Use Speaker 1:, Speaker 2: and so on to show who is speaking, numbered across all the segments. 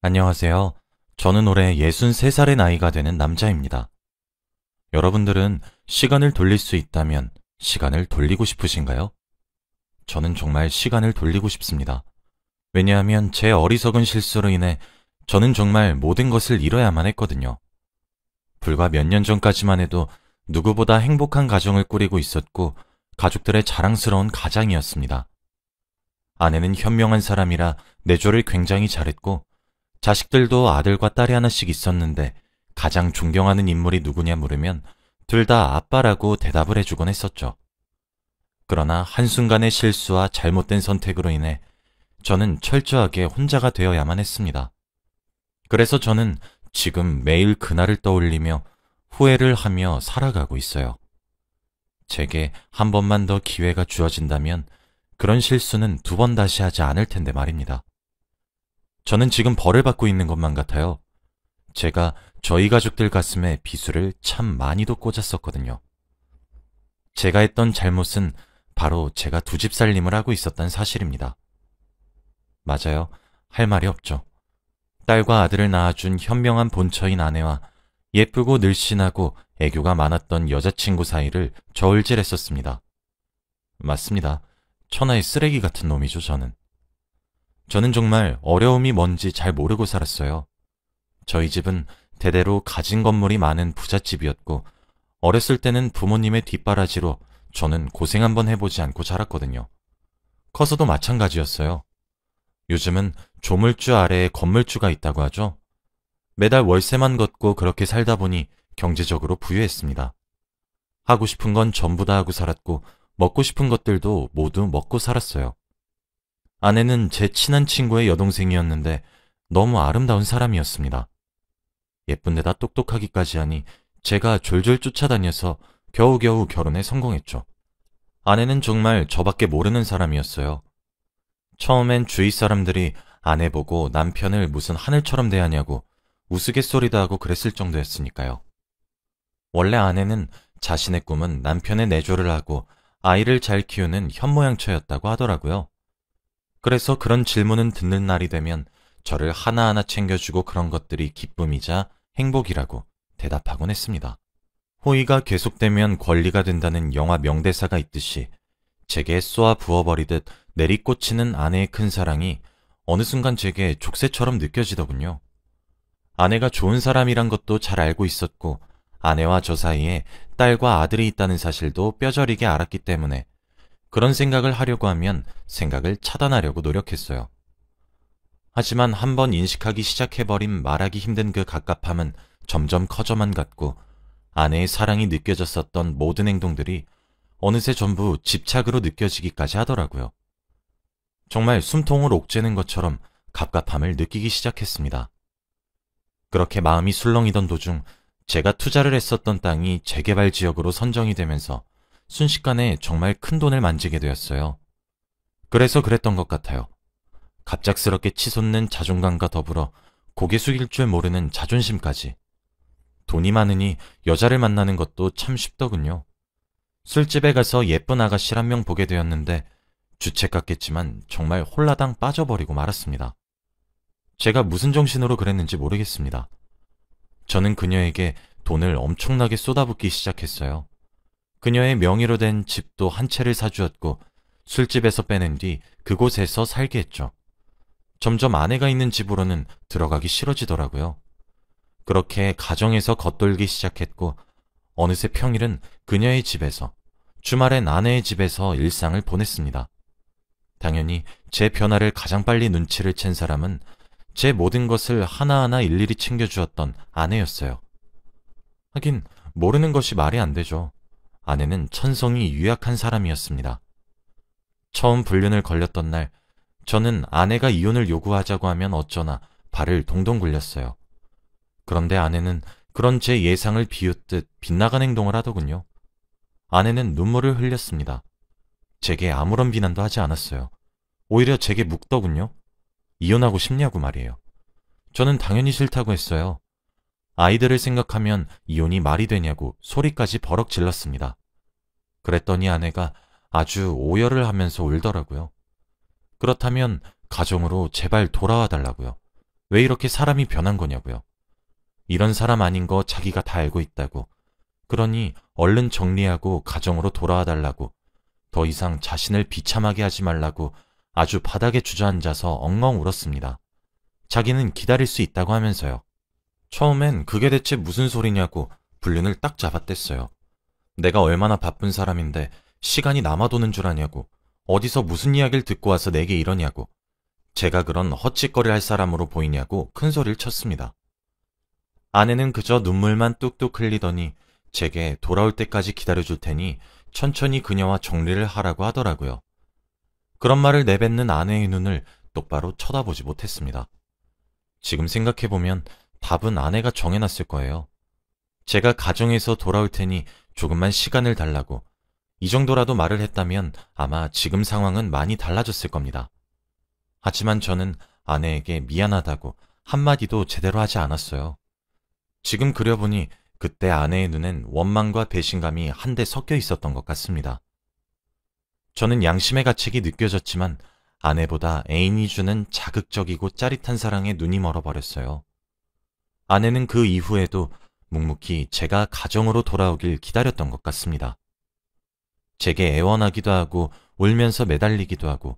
Speaker 1: 안녕하세요. 저는 올해 63살의 나이가 되는 남자입니다. 여러분들은 시간을 돌릴 수 있다면 시간을 돌리고 싶으신가요? 저는 정말 시간을 돌리고 싶습니다. 왜냐하면 제 어리석은 실수로 인해 저는 정말 모든 것을 잃어야만 했거든요. 불과 몇 년 전까지만 해도 누구보다 행복한 가정을 꾸리고 있었고 가족들의 자랑스러운 가장이었습니다. 아내는 현명한 사람이라 내조를 굉장히 잘했고 자식들도 아들과 딸이 하나씩 있었는데 가장 존경하는 인물이 누구냐 물으면 둘 다 아빠라고 대답을 해주곤 했었죠. 그러나 한순간의 실수와 잘못된 선택으로 인해 저는 철저하게 혼자가 되어야만 했습니다. 그래서 저는 지금 매일 그날을 떠올리며 후회를 하며 살아가고 있어요. 제게 한 번만 더 기회가 주어진다면 그런 실수는 두 번 다시 하지 않을 텐데 말입니다. 저는 지금 벌을 받고 있는 것만 같아요. 제가 저희 가족들 가슴에 비수를 참 많이도 꽂았었거든요. 제가 했던 잘못은 바로 제가 두 집 살림을 하고 있었던 사실입니다. 맞아요. 할 말이 없죠. 딸과 아들을 낳아준 현명한 본처인 아내와 예쁘고 늘씬하고 애교가 많았던 여자친구 사이를 저울질했었습니다. 맞습니다. 천하의 쓰레기 같은 놈이죠, 저는. 저는 정말 어려움이 뭔지 잘 모르고 살았어요. 저희 집은 대대로 가진 건물이 많은 부잣집이었고 어렸을 때는 부모님의 뒷바라지로 저는 고생 한번 해보지 않고 자랐거든요. 커서도 마찬가지였어요. 요즘은 조물주 아래에 건물주가 있다고 하죠. 매달 월세만 걷고 그렇게 살다 보니 경제적으로 부유했습니다. 하고 싶은 건 전부 다 하고 살았고 먹고 싶은 것들도 모두 먹고 살았어요. 아내는 제 친한 친구의 여동생이었는데 너무 아름다운 사람이었습니다. 예쁜데다 똑똑하기까지 하니 제가 졸졸 쫓아다녀서 겨우겨우 결혼에 성공했죠. 아내는 정말 저밖에 모르는 사람이었어요. 처음엔 주위 사람들이 아내 보고 남편을 무슨 하늘처럼 대하냐고 우스갯소리도 하고 그랬을 정도였으니까요. 원래 아내는 자신의 꿈은 남편의 내조를 하고 아이를 잘 키우는 현모양처였다고 하더라고요. 그래서 그런 질문은 듣는 날이 되면 저를 하나하나 챙겨주고 그런 것들이 기쁨이자 행복이라고 대답하곤 했습니다. 호의가 계속되면 권리가 된다는 영화 명대사가 있듯이 제게 쏘아 부어버리듯 내리꽂히는 아내의 큰 사랑이 어느 순간 제게 족쇄처럼 느껴지더군요. 아내가 좋은 사람이란 것도 잘 알고 있었고 아내와 저 사이에 딸과 아들이 있다는 사실도 뼈저리게 알았기 때문에 그런 생각을 하려고 하면 생각을 차단하려고 노력했어요. 하지만 한번 인식하기 시작해버린 말하기 힘든 그 갑갑함은 점점 커져만 갔고 아내의 사랑이 느껴졌었던 모든 행동들이 어느새 전부 집착으로 느껴지기까지 하더라고요. 정말 숨통을 옥죄는 것처럼 갑갑함을 느끼기 시작했습니다. 그렇게 마음이 술렁이던 도중 제가 투자를 했었던 땅이 재개발 지역으로 선정이 되면서 순식간에 정말 큰 돈을 만지게 되었어요. 그래서 그랬던 것 같아요. 갑작스럽게 치솟는 자존감과 더불어 고개 숙일 줄 모르는 자존심까지. 돈이 많으니 여자를 만나는 것도 참 쉽더군요. 술집에 가서 예쁜 아가씨 한 명 보게 되었는데 주책 같겠지만 정말 홀라당 빠져버리고 말았습니다. 제가 무슨 정신으로 그랬는지 모르겠습니다. 저는 그녀에게 돈을 엄청나게 쏟아붓기 시작했어요. 그녀의 명의로 된 집도 한 채를 사주었고 술집에서 빼낸 뒤 그곳에서 살게 했죠. 점점 아내가 있는 집으로는 들어가기 싫어지더라고요. 그렇게 가정에서 겉돌기 시작했고 어느새 평일은 그녀의 집에서, 주말엔 아내의 집에서 일상을 보냈습니다. 당연히 제 변화를 가장 빨리 눈치를 챈 사람은 제 모든 것을 하나하나 일일이 챙겨주었던 아내였어요. 하긴 모르는 것이 말이 안 되죠. 아내는 천성이 유약한 사람이었습니다. 처음 불륜을 걸렸던 날 저는 아내가 이혼을 요구하자고 하면 어쩌나 발을 동동 굴렸어요. 그런데 아내는 그런 제 예상을 비웃듯 빗나간 행동을 하더군요. 아내는 눈물을 흘렸습니다. 제게 아무런 비난도 하지 않았어요. 오히려 제게 묻더군요. 이혼하고 싶냐고 말이에요. 저는 당연히 싫다고 했어요. 아이들을 생각하면 이혼이 말이 되냐고 소리까지 버럭 질렀습니다. 그랬더니 아내가 아주 오열을 하면서 울더라고요. 그렇다면 가정으로 제발 돌아와 달라고요. 왜 이렇게 사람이 변한 거냐고요. 이런 사람 아닌 거 자기가 다 알고 있다고. 그러니 얼른 정리하고 가정으로 돌아와 달라고. 더 이상 자신을 비참하게 하지 말라고 아주 바닥에 주저앉아서 엉엉 울었습니다. 자기는 기다릴 수 있다고 하면서요. 처음엔 그게 대체 무슨 소리냐고 불륜을 딱 잡아댔어요. 내가 얼마나 바쁜 사람인데 시간이 남아도는 줄 아냐고. 어디서 무슨 이야기를 듣고 와서 내게 이러냐고. 제가 그런 헛짓거리 할 사람으로 보이냐고 큰 소리를 쳤습니다. 아내는 그저 눈물만 뚝뚝 흘리더니 제게 돌아올 때까지 기다려줄 테니 천천히 그녀와 정리를 하라고 하더라고요. 그런 말을 내뱉는 아내의 눈을 똑바로 쳐다보지 못했습니다. 지금 생각해보면 답은 아내가 정해놨을 거예요. 제가 가정에서 돌아올 테니 조금만 시간을 달라고. 이 정도라도 말을 했다면 아마 지금 상황은 많이 달라졌을 겁니다. 하지만 저는 아내에게 미안하다고 한마디도 제대로 하지 않았어요. 지금 그려보니 그때 아내의 눈엔 원망과 배신감이 한데 섞여 있었던 것 같습니다. 저는 양심의 가책이 느껴졌지만 아내보다 애인이 주는 자극적이고 짜릿한 사랑에 눈이 멀어버렸어요. 아내는 그 이후에도 묵묵히 제가 가정으로 돌아오길 기다렸던 것 같습니다. 제게 애원하기도 하고 울면서 매달리기도 하고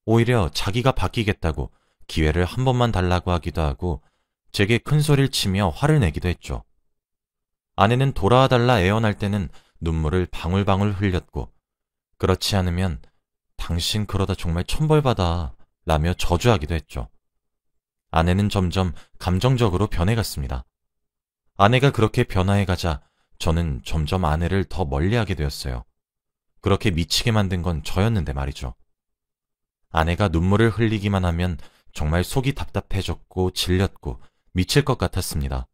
Speaker 1: 오히려 자기가 바뀌겠다고 기회를 한 번만 달라고 하기도 하고 제게 큰 소리를 치며 화를 내기도 했죠. 아내는 돌아와 달라 애원할 때는 눈물을 방울방울 흘렸고 그렇지 않으면 당신 그러다 정말 천벌받아 라며 저주하기도 했죠. 아내는 점점 감정적으로 변해갔습니다. 아내가 그렇게 변화해가자 저는 점점 아내를 더 멀리하게 되었어요. 그렇게 미치게 만든 건 저였는데 말이죠. 아내가 눈물을 흘리기만 하면 정말 속이 답답해졌고 질렸고 미칠 것 같았습니다.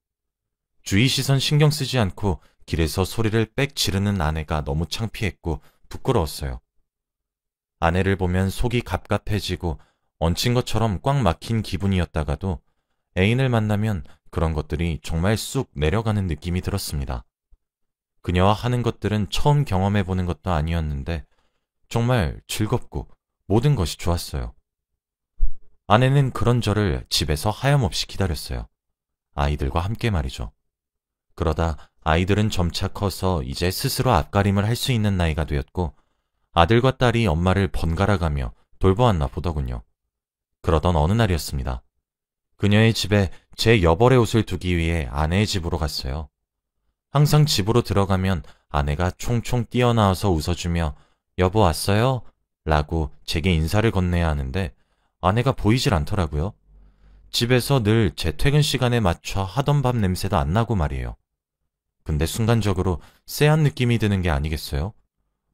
Speaker 1: 주위 시선 신경 쓰지 않고 길에서 소리를 빽 지르는 아내가 너무 창피했고 부끄러웠어요. 아내를 보면 속이 갑갑해지고 얹힌 것처럼 꽉 막힌 기분이었다가도 애인을 만나면 그런 것들이 정말 쑥 내려가는 느낌이 들었습니다. 그녀와 하는 것들은 처음 경험해보는 것도 아니었는데 정말 즐겁고 모든 것이 좋았어요. 아내는 그런 저를 집에서 하염없이 기다렸어요. 아이들과 함께 말이죠. 그러다 아이들은 점차 커서 이제 스스로 앞가림을 할 수 있는 나이가 되었고 아들과 딸이 엄마를 번갈아가며 돌보았나 보더군요. 그러던 어느 날이었습니다. 그녀의 집에 제 여벌의 옷을 두기 위해 아내의 집으로 갔어요. 항상 집으로 들어가면 아내가 총총 뛰어나와서 웃어주며 여보 왔어요? 라고 제게 인사를 건네야 하는데 아내가 보이질 않더라고요. 집에서 늘 제 퇴근 시간에 맞춰 하던 밥 냄새도 안 나고 말이에요. 근데 순간적으로 쎄한 느낌이 드는 게 아니겠어요?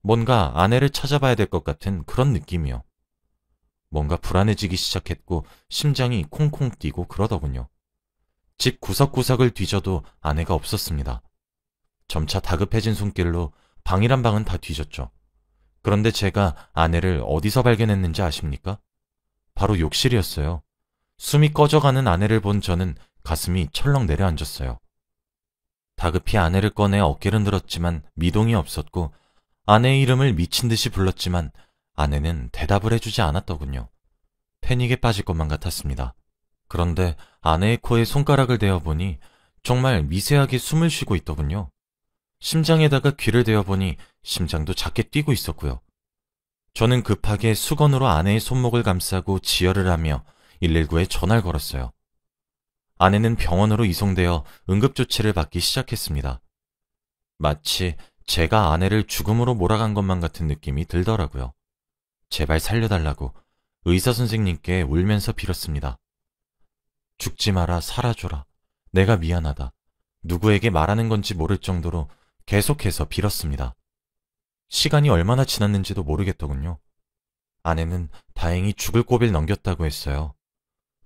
Speaker 1: 뭔가 아내를 찾아봐야 될 것 같은 그런 느낌이요. 뭔가 불안해지기 시작했고 심장이 콩콩 뛰고 그러더군요. 집 구석구석을 뒤져도 아내가 없었습니다. 점차 다급해진 손길로 방이란 방은 다 뒤졌죠. 그런데 제가 아내를 어디서 발견했는지 아십니까? 바로 욕실이었어요. 숨이 꺼져가는 아내를 본 저는 가슴이 철렁 내려앉았어요. 다급히 아내를 꺼내 어깨를 들었지만 미동이 없었고 아내의 이름을 미친 듯이 불렀지만 아내는 대답을 해주지 않았더군요. 패닉에 빠질 것만 같았습니다. 그런데 아내의 코에 손가락을 대어보니 정말 미세하게 숨을 쉬고 있더군요. 심장에다가 귀를 대어보니 심장도 작게 뛰고 있었고요. 저는 급하게 수건으로 아내의 손목을 감싸고 지혈을 하며 119에 전화를 걸었어요. 아내는 병원으로 이송되어 응급조치를 받기 시작했습니다. 마치 제가 아내를 죽음으로 몰아간 것만 같은 느낌이 들더라고요. 제발 살려달라고 의사 선생님께 울면서 빌었습니다. 죽지 마라, 살아줘라. 내가 미안하다. 누구에게 말하는 건지 모를 정도로 계속해서 빌었습니다. 시간이 얼마나 지났는지도 모르겠더군요. 아내는 다행히 죽을 고비를 넘겼다고 했어요.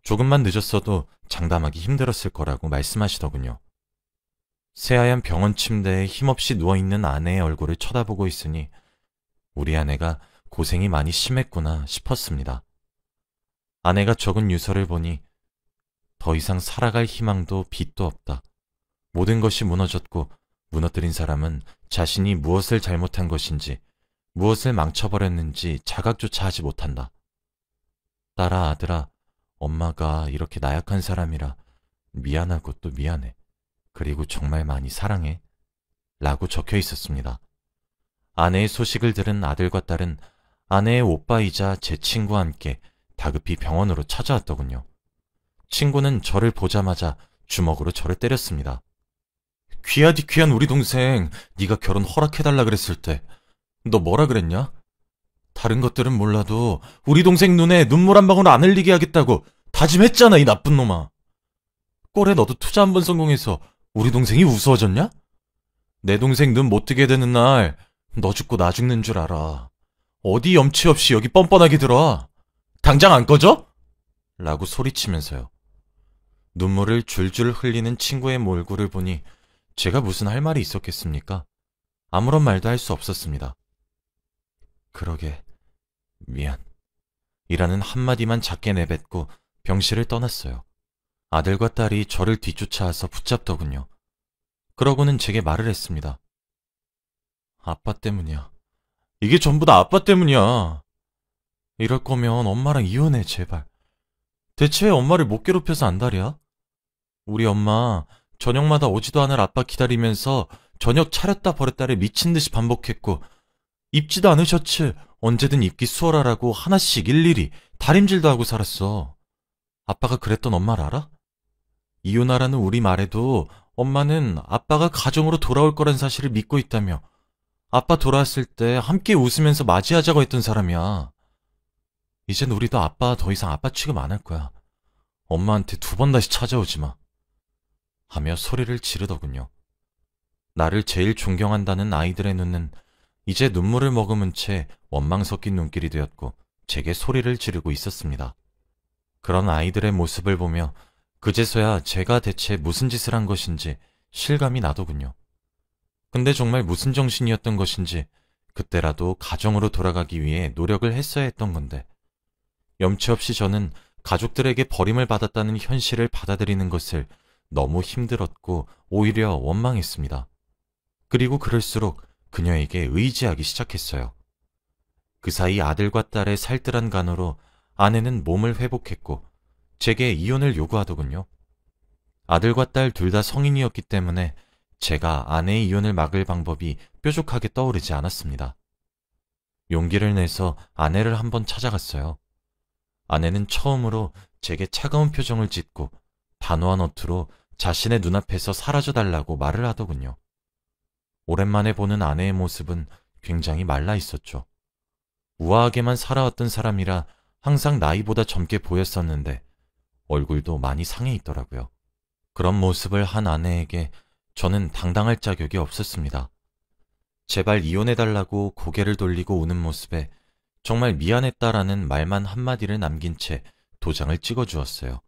Speaker 1: 조금만 늦었어도 장담하기 힘들었을 거라고 말씀하시더군요. 새하얀 병원 침대에 힘없이 누워있는 아내의 얼굴을 쳐다보고 있으니 우리 아내가 고생이 많이 심했구나 싶었습니다. 아내가 적은 유서를 보니 더 이상 살아갈 희망도 빛도 없다. 모든 것이 무너졌고 무너뜨린 사람은 자신이 무엇을 잘못한 것인지 무엇을 망쳐버렸는지 자각조차 하지 못한다. 딸아, 아들아, 엄마가 이렇게 나약한 사람이라 미안하고 또 미안해. 그리고 정말 많이 사랑해. 라고 적혀 있었습니다. 아내의 소식을 들은 아들과 딸은 아내의 오빠이자 제 친구와 함께 다급히 병원으로 찾아왔더군요. 친구는 저를 보자마자 주먹으로 저를 때렸습니다. 귀하디 귀한 우리 동생, 네가 결혼 허락해달라 그랬을 때 너 뭐라 그랬냐? 다른 것들은 몰라도 우리 동생 눈에 눈물 한 방울 안 흘리게 하겠다고 다짐했잖아, 이 나쁜 놈아. 꼴에 너도 투자 한 번 성공해서 우리 동생이 우스워졌냐? 내 동생 눈 못 뜨게 되는 날 너 죽고 나 죽는 줄 알아. 어디 염치 없이 여기 뻔뻔하게 들어와. 당장 안 꺼져? 라고 소리치면서요. 눈물을 줄줄 흘리는 친구의 몰골을 보니 제가 무슨 할 말이 있었겠습니까? 아무런 말도 할 수 없었습니다. 그러게, 미안. 이라는 한마디만 작게 내뱉고 병실을 떠났어요. 아들과 딸이 저를 뒤쫓아와서 붙잡더군요. 그러고는 제게 말을 했습니다. 아빠 때문이야. 이게 전부 다 아빠 때문이야. 이럴 거면 엄마랑 이혼해, 제발. 대체 왜 엄마를 못 괴롭혀서 안달이야? 우리 엄마 저녁마다 오지도 않을 아빠 기다리면서 저녁 차렸다 버렸다를 미친 듯이 반복했고, 입지도 않은 셔츠 언제든 입기 수월하라고 하나씩 일일이 다림질도 하고 살았어. 아빠가 그랬던 엄마를 알아? 이혼하라는 우리 말에도 엄마는 아빠가 가정으로 돌아올 거란 사실을 믿고 있다며 아빠 돌아왔을 때 함께 웃으면서 맞이하자고 했던 사람이야. 이젠 우리도 아빠 더 이상 아빠 취급 안 할 거야. 엄마한테 2번 다시 찾아오지 마. 하며 소리를 지르더군요. 나를 제일 존경한다는 아이들의 눈은 이제 눈물을 머금은 채 원망 섞인 눈길이 되었고 제게 소리를 지르고 있었습니다. 그런 아이들의 모습을 보며 그제서야 제가 대체 무슨 짓을 한 것인지 실감이 나더군요. 근데 정말 무슨 정신이었던 것인지 그때라도 가정으로 돌아가기 위해 노력을 했어야 했던 건데, 염치 없이 저는 가족들에게 버림을 받았다는 현실을 받아들이는 것을 너무 힘들었고 오히려 원망했습니다. 그리고 그럴수록 그녀에게 의지하기 시작했어요. 그 사이 아들과 딸의 살뜰한 간호로 아내는 몸을 회복했고 제게 이혼을 요구하더군요. 아들과 딸 둘 다 성인이었기 때문에 제가 아내의 이혼을 막을 방법이 뾰족하게 떠오르지 않았습니다. 용기를 내서 아내를 한번 찾아갔어요. 아내는 처음으로 제게 차가운 표정을 짓고 단호한 어투로 자신의 눈앞에서 사라져달라고 말을 하더군요. 오랜만에 보는 아내의 모습은 굉장히 말라 있었죠. 우아하게만 살아왔던 사람이라 항상 나이보다 젊게 보였었는데 얼굴도 많이 상해 있더라고요. 그런 모습을 한 아내에게 저는 당당할 자격이 없었습니다. 제발 이혼해달라고 고개를 돌리고 우는 모습에 정말 미안했다라는 말만 한마디를 남긴 채 도장을 찍어주었어요.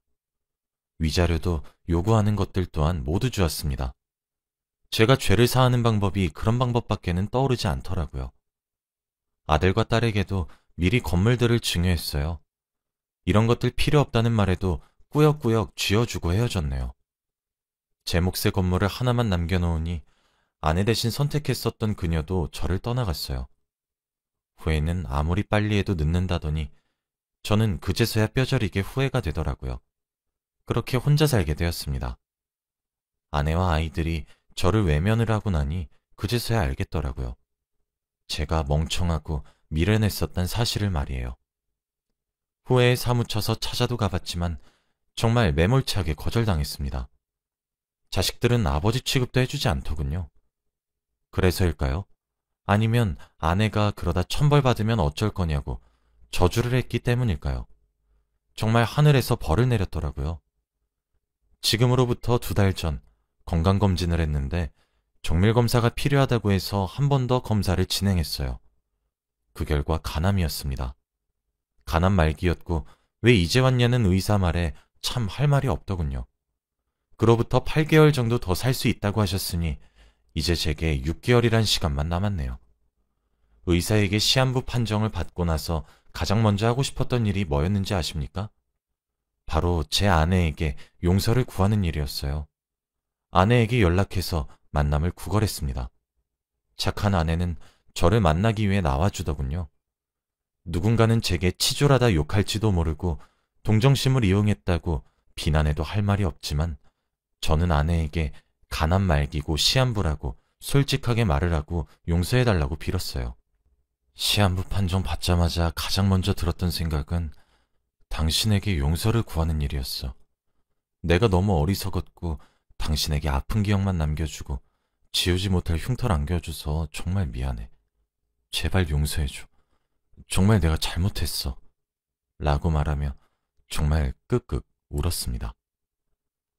Speaker 1: 위자료도 요구하는 것들 또한 모두 주었습니다. 제가 죄를 사하는 방법이 그런 방법밖에는 떠오르지 않더라고요. 아들과 딸에게도 미리 건물들을 증여했어요. 이런 것들 필요 없다는 말에도 꾸역꾸역 쥐어주고 헤어졌네요. 제 몫의 건물을 하나만 남겨놓으니 아내 대신 선택했었던 그녀도 저를 떠나갔어요. 후회는 아무리 빨리 해도 늦는다더니 저는 그제서야 뼈저리게 후회가 되더라고요. 그렇게 혼자 살게 되었습니다. 아내와 아이들이 저를 외면을 하고 나니 그제서야 알겠더라고요. 제가 멍청하고 미련했었단 사실을 말이에요. 후회에 사무쳐서 찾아도 가봤지만 정말 매몰차게 거절당했습니다. 자식들은 아버지 취급도 해주지 않더군요. 그래서일까요? 아니면 아내가 그러다 천벌 받으면 어쩔 거냐고 저주를 했기 때문일까요? 정말 하늘에서 벌을 내렸더라고요. 지금으로부터 2달 전 건강검진을 했는데 정밀검사가 필요하다고 해서 한 번 더 검사를 진행했어요. 그 결과 간암이었습니다. 간암 말기였고 왜 이제 왔냐는 의사 말에 참 할 말이 없더군요. 그로부터 8개월 정도 더 살 수 있다고 하셨으니 이제 제게 6개월이란 시간만 남았네요. 의사에게 시한부 판정을 받고 나서 가장 먼저 하고 싶었던 일이 뭐였는지 아십니까? 바로 제 아내에게 용서를 구하는 일이었어요. 아내에게 연락해서 만남을 구걸했습니다. 착한 아내는 저를 만나기 위해 나와주더군요. 누군가는 제게 치졸하다 욕할지도 모르고 동정심을 이용했다고 비난해도 할 말이 없지만 저는 아내에게 가난 말기고 시한부라고 솔직하게 말을 하고 용서해달라고 빌었어요. 시한부 판정 받자마자 가장 먼저 들었던 생각은 당신에게 용서를 구하는 일이었어. 내가 너무 어리석었고 당신에게 아픈 기억만 남겨주고 지우지 못할 흉터를 안겨줘서 정말 미안해. 제발 용서해줘. 정말 내가 잘못했어. 라고 말하며 정말 끄끄 울었습니다.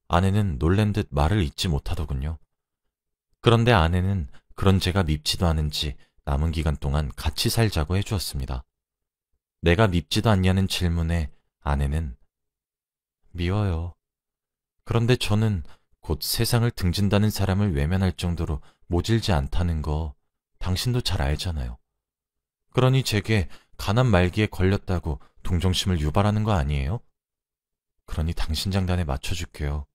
Speaker 1: 아내는 놀란 듯 말을 잇지 못하더군요. 그런데 아내는 그런 제가 밉지도 않은지 남은 기간 동안 같이 살자고 해주었습니다. 내가 밉지도 않냐는 질문에 아내는 미워요. 그런데 저는 곧 세상을 등진다는 사람을 외면할 정도로 모질지 않다는 거 당신도 잘 알잖아요. 그러니 제게 가난 말기에 걸렸다고 동정심을 유발하는 거 아니에요? 그러니 당신 장단에 맞춰줄게요.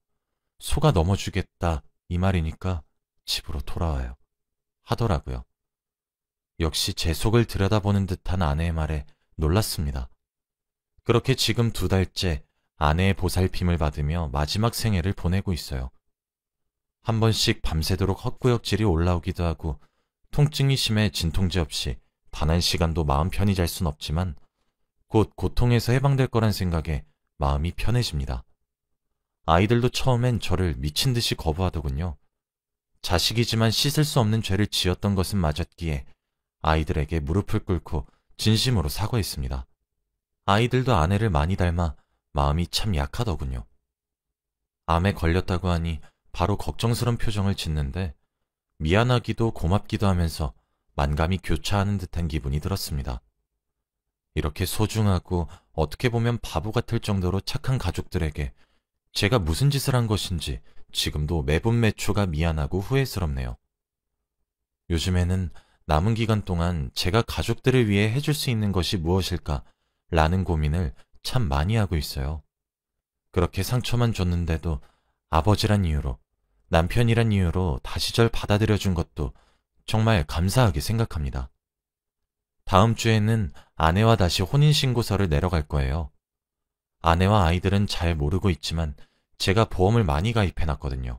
Speaker 1: 속아 넘어주겠다 이 말이니까 집으로 돌아와요. 하더라고요. 역시 제 속을 들여다보는 듯한 아내의 말에 놀랐습니다. 그렇게 지금 2달째 아내의 보살핌을 받으며 마지막 생애를 보내고 있어요. 한 번씩 밤새도록 헛구역질이 올라오기도 하고 통증이 심해 진통제 없이 단 한 시간도 마음 편히 잘 순 없지만 곧 고통에서 해방될 거란 생각에 마음이 편해집니다. 아이들도 처음엔 저를 미친 듯이 거부하더군요. 자식이지만 씻을 수 없는 죄를 지었던 것은 맞았기에 아이들에게 무릎을 꿇고 진심으로 사과했습니다. 아이들도 아내를 많이 닮아 마음이 참 약하더군요. 암에 걸렸다고 하니 바로 걱정스런 표정을 짓는데 미안하기도 고맙기도 하면서 만감이 교차하는 듯한 기분이 들었습니다. 이렇게 소중하고 어떻게 보면 바보 같을 정도로 착한 가족들에게 제가 무슨 짓을 한 것인지 지금도 매분 매초가 미안하고 후회스럽네요. 요즘에는 남은 기간 동안 제가 가족들을 위해 해줄 수 있는 것이 무엇일까 라는 고민을 참 많이 하고 있어요. 그렇게 상처만 줬는데도 아버지란 이유로, 남편이란 이유로 다시 절 받아들여준 것도 정말 감사하게 생각합니다. 다음 주에는 아내와 다시 혼인신고서를 내러 갈 거예요. 아내와 아이들은 잘 모르고 있지만 제가 보험을 많이 가입해놨거든요.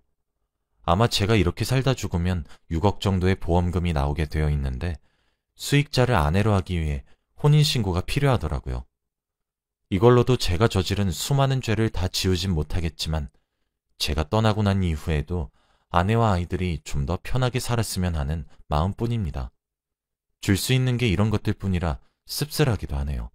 Speaker 1: 아마 제가 이렇게 살다 죽으면 6억 정도의 보험금이 나오게 되어 있는데 수익자를 아내로 하기 위해 혼인신고가 필요하더라고요. 이걸로도 제가 저지른 수많은 죄를 다 지우진 못하겠지만 제가 떠나고 난 이후에도 아내와 아이들이 좀 더 편하게 살았으면 하는 마음뿐입니다. 줄 수 있는 게 이런 것들 뿐이라 씁쓸하기도 하네요.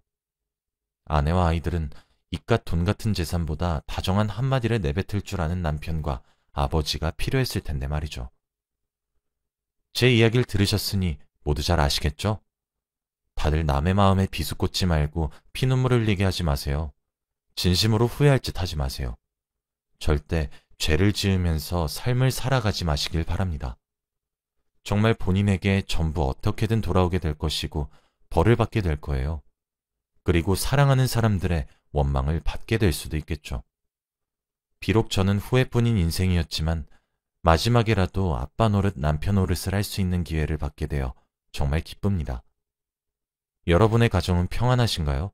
Speaker 1: 아내와 아이들은 이깟 돈 같은 재산보다 다정한 한마디를 내뱉을 줄 아는 남편과 아버지가 필요했을 텐데 말이죠. 제 이야기를 들으셨으니 모두 잘 아시겠죠? 다들 남의 마음에 비수꽂지 말고 피눈물 흘리게 하지 마세요. 진심으로 후회할 짓 하지 마세요. 절대 죄를 지으면서 삶을 살아가지 마시길 바랍니다. 정말 본인에게 전부 어떻게든 돌아오게 될 것이고 벌을 받게 될 거예요. 그리고 사랑하는 사람들의 원망을 받게 될 수도 있겠죠. 비록 저는 후회뿐인 인생이었지만 마지막에라도 아빠 노릇 남편 노릇을 할 수 있는 기회를 받게 되어 정말 기쁩니다. 여러분의 가정은 평안하신가요?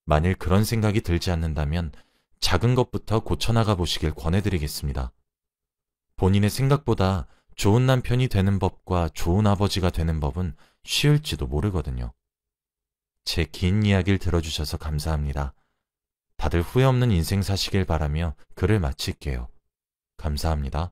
Speaker 1: 만일 그런 생각이 들지 않는다면 작은 것부터 고쳐나가 보시길 권해드리겠습니다. 본인의 생각보다 좋은 남편이 되는 법과 좋은 아버지가 되는 법은 쉬울지도 모르거든요. 제 긴 이야기를 들어주셔서 감사합니다. 다들 후회 없는 인생 사시길 바라며 글을 마칠게요. 감사합니다.